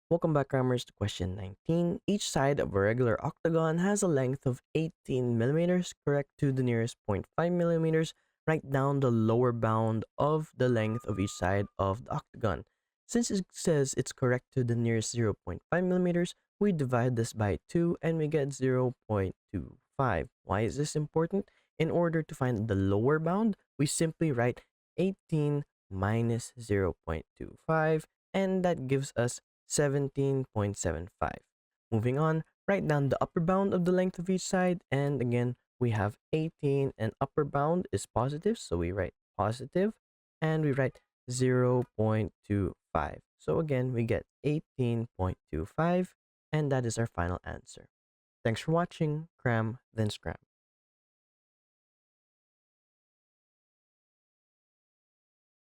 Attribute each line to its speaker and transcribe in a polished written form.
Speaker 1: Welcome back, Crammers, to question 19. Each side of a regular octagon has a length of 18 millimeters. Correct to the nearest zero point 0.5 millimeters. Write down the lower bound of the length of each side of the octagon. Since it says it's correct to the nearest 0 0.5 millimeters, we divide this by 2 and we get 0.25. Why is this important? In order to find the lower bound, we simply write 18 minus 0.25, and that gives us 17.75. Moving on, write down the upper bound of the length of each side, and again, we have 18 and upper bound is positive, so we write positive, and we write 0.25. So again, we get 18.25, and that is our final answer. Thanks for watching. Cram, then scram.